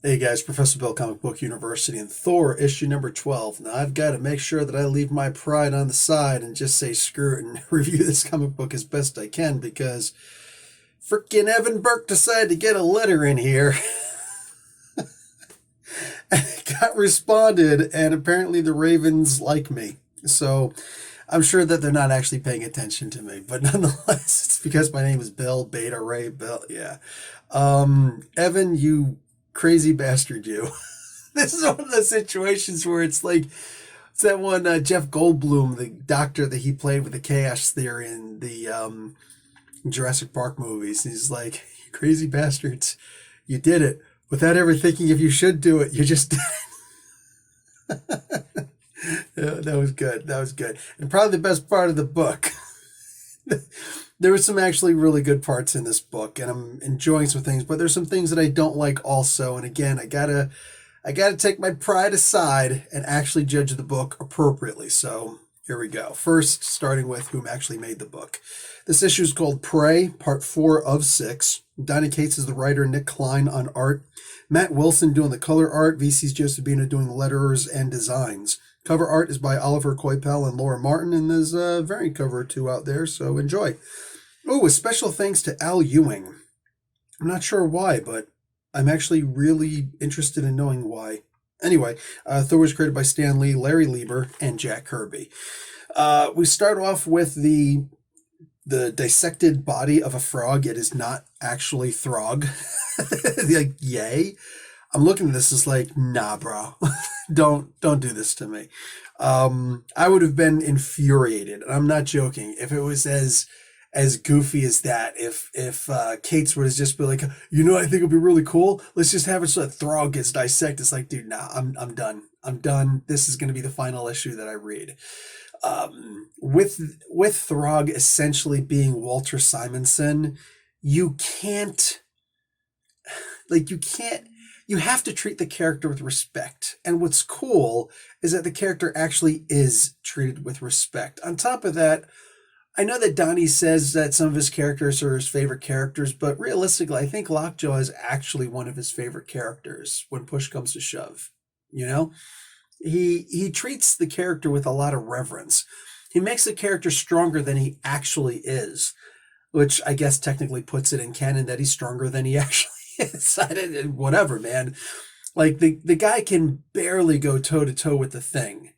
Hey guys, Professor Bill, Comic Book University, and Thor issue number 12. Now I've got to make sure that I leave my pride on the side and just say screw it and review this comic book as best I can because frickin' Evan Burke decided to get a letter in here and it got responded, and apparently the Ravens like me. So I'm sure that they're not actually paying attention to me, but nonetheless, it's because my name is Bill, Beta Ray, Bill, yeah. Evan, you crazy bastard, you. This is one of those situations where it's like it's that one Jeff Goldblum, the doctor that he played with the chaos theory in the Jurassic Park movies. He's like, "You crazy bastards, you did it without ever thinking if you should do it. You just did it." Yeah, that was good. That was good, and probably the best part of the book. There were some actually really good parts in this book, and I'm enjoying some things, but there's some things that I don't like also. And again, I gotta take my pride aside and actually judge the book appropriately. So here we go. First, starting with whom actually made the book. This issue is called Prey, Part 4 of 6. Donny Cates is the writer, Nick Klein on art, Matt Wilson doing the color art, VC's Josepina doing the letters and designs. Cover art is by Oliver Coipel and Laura Martin, and there's a variant cover or two out there, so enjoy. Oh, a special thanks to Al Ewing. I'm not sure why, but I'm actually really interested in knowing why. Anyway, Thor was created by Stan Lee, Larry Lieber, and Jack Kirby. We start off with the dissected body of a frog. It is not actually Throg. Like, yay. I'm looking at this as like, nah, bro, don't do this to me. I would have been infuriated, and I'm not joking, if it was as goofy as that. If Kate's would have just be like, I think it'd be really cool. Let's just have it so that Throg gets dissected. It's like, dude, nah, I'm done. I'm done. This is going to be the final issue that I read. With Throg essentially being Walter Simonson, you can't like you have to treat the character with respect. And what's cool is that the character actually is treated with respect. On top of that, I know that Donnie says that some of his characters are his favorite characters, but realistically, I think Lockjaw is actually one of his favorite characters when push comes to shove. You know, he treats the character with a lot of reverence. He makes the character stronger than he actually is, which I guess technically puts it in canon that he's stronger than he actually is. Whatever, man. Like the guy can barely go toe to toe with the Thing.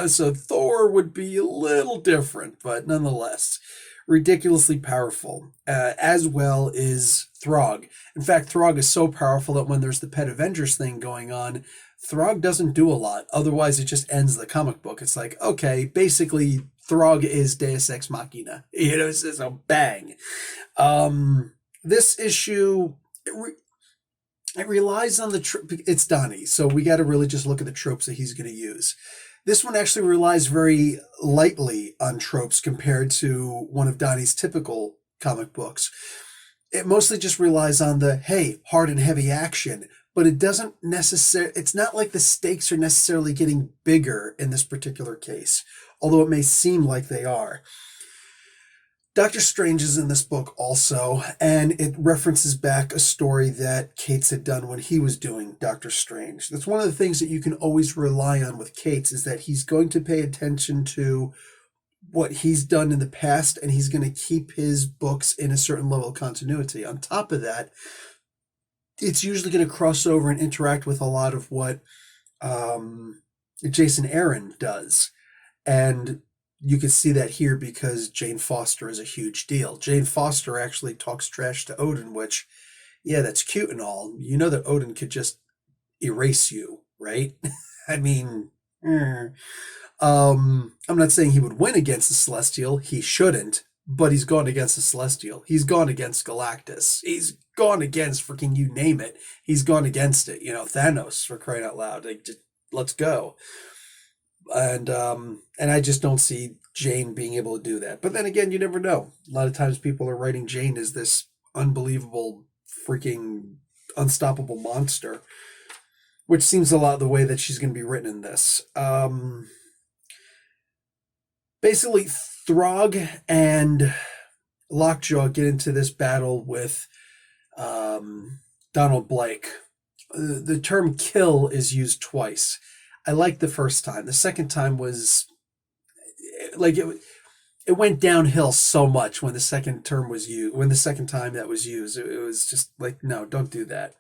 So Thor would be a little different, but nonetheless, ridiculously powerful. As well is Throg. In fact, Throg is so powerful that when there's the Pet Avengers thing going on, Throg doesn't do a lot. Otherwise, it just ends the comic book. It's like, okay, basically, Throg is Deus Ex Machina. It's just a bang. This issue, it relies on it's Donnie, so we got to really just look at the tropes that he's going to use. This one actually relies very lightly on tropes compared to one of Donnie's typical comic books. It mostly just relies on the, hey, hard and heavy action, but it doesn't necessarily, it's not like the stakes are necessarily getting bigger in this particular case, although it may seem like they are. Doctor Strange is in this book also, and it references back a story that Cates had done when he was doing Doctor Strange. That's one of the things that you can always rely on with Cates, is that he's going to pay attention to what he's done in the past, and he's going to keep his books in a certain level of continuity. On top of that, it's usually going to cross over and interact with a lot of what Jason Aaron does. And you can see that here because Jane Foster is a huge deal. Jane Foster actually talks trash to Odin, which, yeah, that's cute and all. You know that Odin could just erase you, right? I mean, I'm not saying he would win against the Celestial. He shouldn't, but he's gone against the Celestial. He's gone against Galactus. He's gone against freaking you name it. He's gone against it. Thanos, for crying out loud. Like, just, let's go. And I just don't see Jane being able to do that. But then again, you never know. A lot of times people are writing Jane as this unbelievable, freaking unstoppable monster, which seems a lot the way that she's going to be written in this. Basically, Throg and Lockjaw get into this battle with Donald Blake. the term kill is used twice. I liked the first time. The second time was like it went downhill so much when the second term was used. When the second time that was used, it was just like, no, don't do that.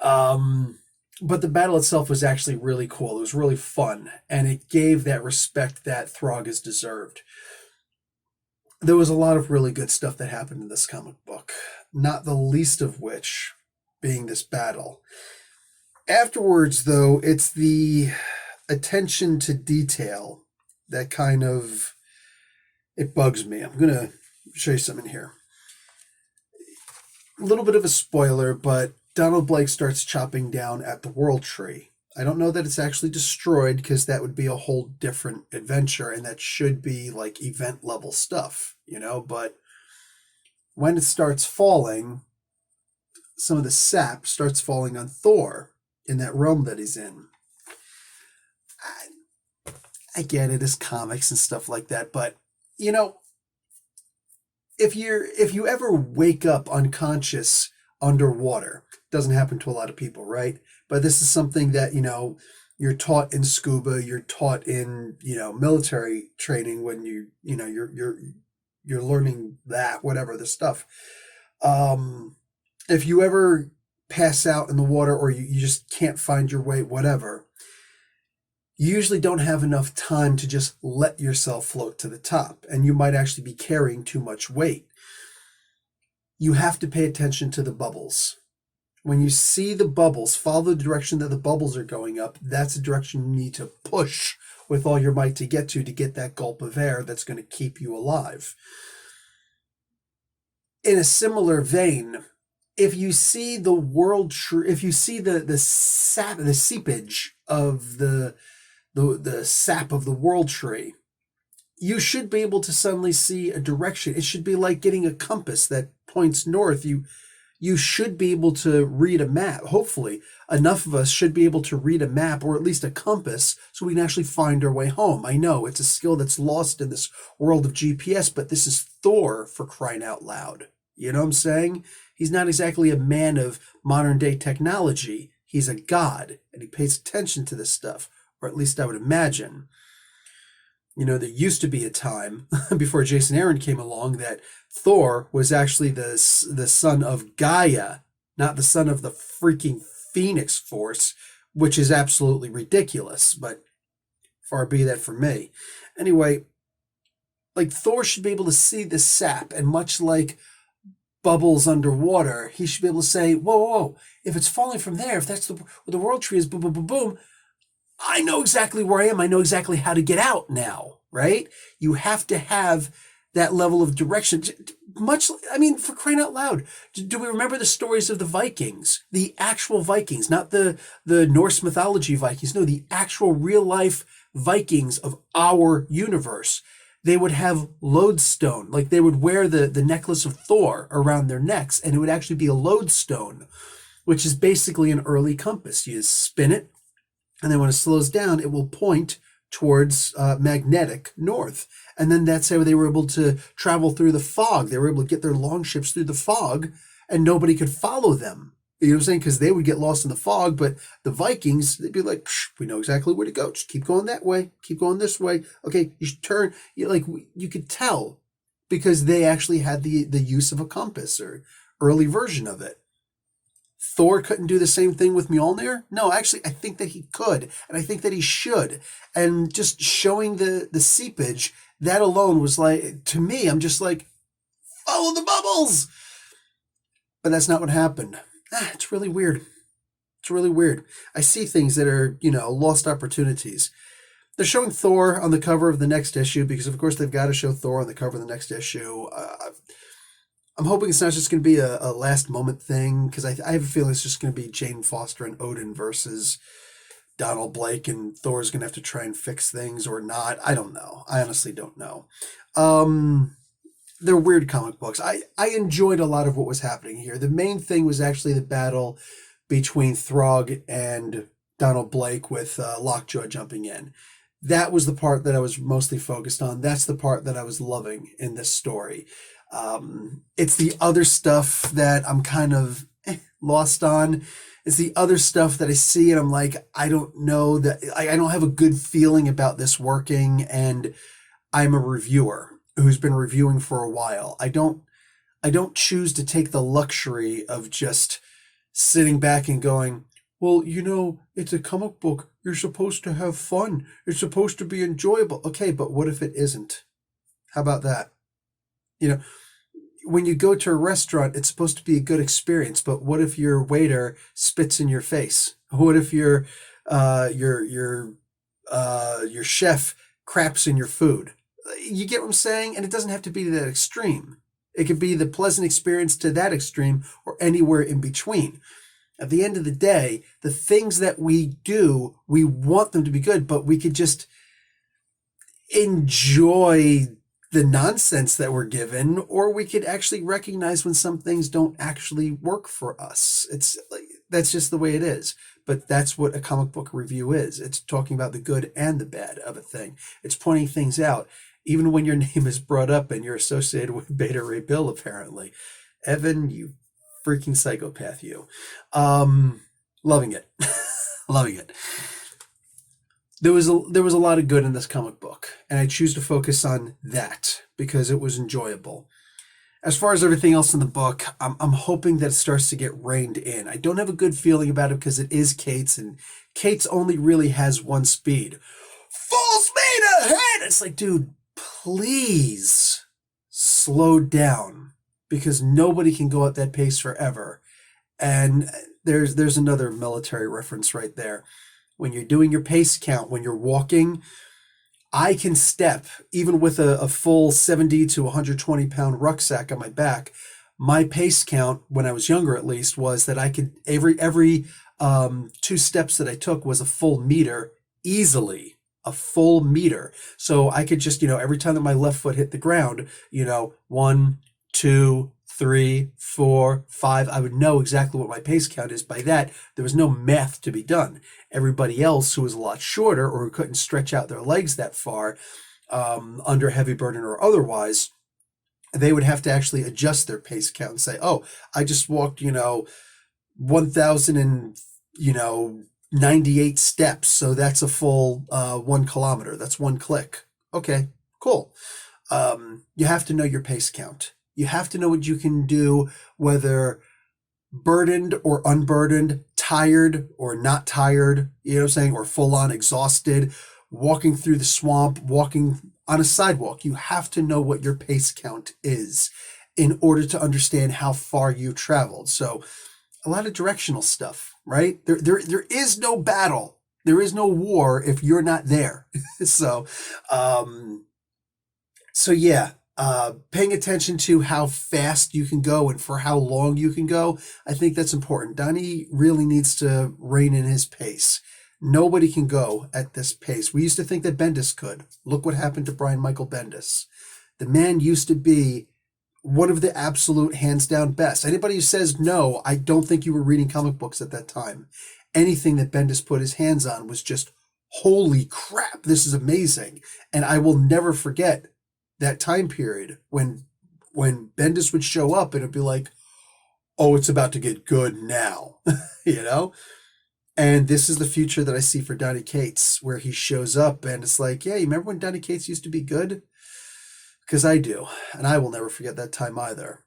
Um, but the battle itself was actually really cool. It was really fun, and it gave that respect that Throg is deserved. There was a lot of really good stuff that happened in this comic book, not the least of which being this battle. Afterwards, though, it's the attention to detail that kind of it bugs me. I'm gonna show you something here. A little bit of a spoiler, but Donald Blake starts chopping down at the World Tree. I don't know that it's actually destroyed because that would be a whole different adventure, and that should be like event level stuff, you know. But when it starts falling, some of the sap starts falling on Thor in that realm that he's in. I get it, it's comics and stuff like that, but you know, if you ever wake up unconscious underwater, doesn't happen to a lot of people, right? But this is something that, you know, you're taught in scuba, you're taught in, you know, military training when you know, you're learning that, whatever the stuff. If you ever pass out in the water or you just can't find your way, whatever, you usually don't have enough time to just let yourself float to the top, and you might actually be carrying too much weight. You have to pay attention to the bubbles. When you see the bubbles, follow the direction that the bubbles are going up. That's the direction you need to push with all your might to get that gulp of air that's going to keep you alive. In a similar vein, if you see the if you see the seepage of the sap of the World Tree, you should be able to suddenly see a direction. It should be like getting a compass that points north. You should be able to read a map. Hopefully, enough of us should be able to read a map or at least a compass so we can actually find our way home. I know it's a skill that's lost in this world of GPS, but this is Thor, for crying out loud. You know what I'm saying? He's not exactly a man of modern day technology. He's a god, and he pays attention to this stuff, or at least I would imagine. You know, there used to be a time before Jason Aaron came along that Thor was actually the son of Gaia, not the son of the freaking Phoenix Force, which is absolutely ridiculous, but far be that from me. Anyway, like Thor should be able to see the sap, and much like bubbles underwater, he should be able to say, whoa, whoa, whoa, if it's falling from there, if that's where the World Tree is, boom, boom, boom, boom, I know exactly where I am. I know exactly how to get out now, right? You have to have that level of direction. Much, I mean, for crying out loud, do we remember the stories of the Vikings? The actual Vikings, not the Norse mythology Vikings. No, the actual real life Vikings of our universe. They would have lodestone, like they would wear the necklace of Thor around their necks, and it would actually be a lodestone, which is basically an early compass. You spin it, and then when it slows down, it will point towards magnetic north. And then that's how they were able to travel through the fog. They were able to get their longships through the fog, and nobody could follow them. You know what I'm saying? Because they would get lost in the fog, but the Vikings, they'd be like, we know exactly where to go. Just keep going that way. Keep going this way. Okay, you should turn. You could tell because they actually had the use of a compass or early version of it. Thor couldn't do the same thing with Mjolnir? No, actually, I think that he could, and I think that he should. And just showing the seepage, that alone was like, to me, I'm just like, follow the bubbles! But that's not what happened. It's really weird. It's really weird. I see things that are, you know, lost opportunities. They're showing Thor on the cover of the next issue because, of course, they've got to show Thor on the cover of the next issue. I'm hoping it's not just going to be a last moment thing, because I have a feeling it's just going to be Jane Foster and Odin versus Donald Blake, and Thor's going to have to try and fix things or not. I don't know. I honestly don't know. They're weird comic books. I enjoyed a lot of what was happening here. The main thing was actually the battle between Throg and Donald Blake with Lockjaw jumping in. That was the part that I was mostly focused on. That's the part that I was loving in this story. It's the other stuff that I'm kind of lost on. It's the other stuff that I see and I'm like, I don't know that I don't have a good feeling about this working, and I'm a reviewer who's been reviewing for a while. I don't choose to take the luxury of just sitting back and going, well, it's a comic book. You're supposed to have fun. It's supposed to be enjoyable. Okay, but what if it isn't? How about that? You know, when you go to a restaurant, it's supposed to be a good experience, but what if your waiter spits in your face? What if your chef craps in your food? You get what I'm saying? And it doesn't have to be to that extreme. It could be the pleasant experience to that extreme or anywhere in between. At the end of the day, the things that we do, we want them to be good, but we could just enjoy the nonsense that we're given, or we could actually recognize when some things don't actually work for us. It's like, that's just the way it is. But that's what a comic book review is. It's talking about the good and the bad of a thing. It's pointing things out, even when your name is brought up and you're associated with Beta Ray Bill, apparently. Evan, you freaking psychopath, you. Loving it. Loving it. There was a lot of good in this comic book, and I choose to focus on that because it was enjoyable. As far as everything else in the book, I'm hoping that it starts to get reined in. I don't have a good feeling about it because it is Kate's, and Kate's only really has one speed. Full speed ahead! It's like, dude, please slow down, because nobody can go at that pace forever. And there's another military reference right there. When you're doing your pace count, when you're walking, I can step, even with a full 70 to 120 pound rucksack on my back. My pace count, when I was younger at least, was that I could, every 2 steps that I took was a full meter easily, a full meter. So I could just, every time that my left foot hit the ground, 1, 2, 3, 4, 5, I would know exactly what my pace count is. By that, there was no math to be done. Everybody else who was a lot shorter or who couldn't stretch out their legs that far, under heavy burden or otherwise, they would have to actually adjust their pace count and say, oh, I just walked, 1,098 steps. So that's a full 1 kilometer. That's 1 click. Okay, cool. You have to know your pace count. You have to know what you can do, whether burdened or unburdened, tired or not tired, or full on exhausted, walking through the swamp, walking on a sidewalk. You have to know what your pace count is in order to understand how far you traveled. So a lot of directional stuff, right? There is no battle. There is no war if you're not there. So yeah. Paying attention to how fast you can go and for how long you can go, I think that's important. Donnie really needs to rein in his pace. Nobody can go at this pace. We used to think that Bendis could. Look what happened to Brian Michael Bendis. The man used to be one of the absolute hands down best. Anybody who says no, I don't think you were reading comic books at that time. Anything that Bendis put his hands on was just, holy crap, this is amazing. And I will never forget that time period when Bendis would show up and it'd be like, oh, it's about to get good now, And this is the future that I see for Donny Cates, where he shows up and it's like, yeah, you remember when Donny Cates used to be good? Because I do, and I will never forget that time either.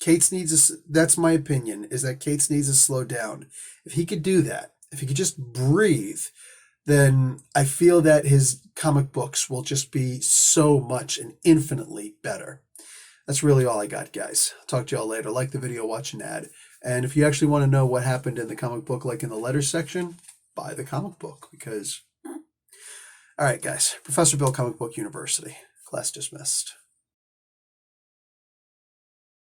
That's my opinion, is that Cates needs to slow down. If he could do that, if he could just breathe, then I feel that his comic books will just be so much and infinitely better. That's really all I got, guys. I'll talk to y'all later. Like the video, watch an ad. And if you actually want to know what happened in the comic book, like in the letters section, buy the comic book because... All right, guys. Professor Bill, Comic Book University. Class dismissed.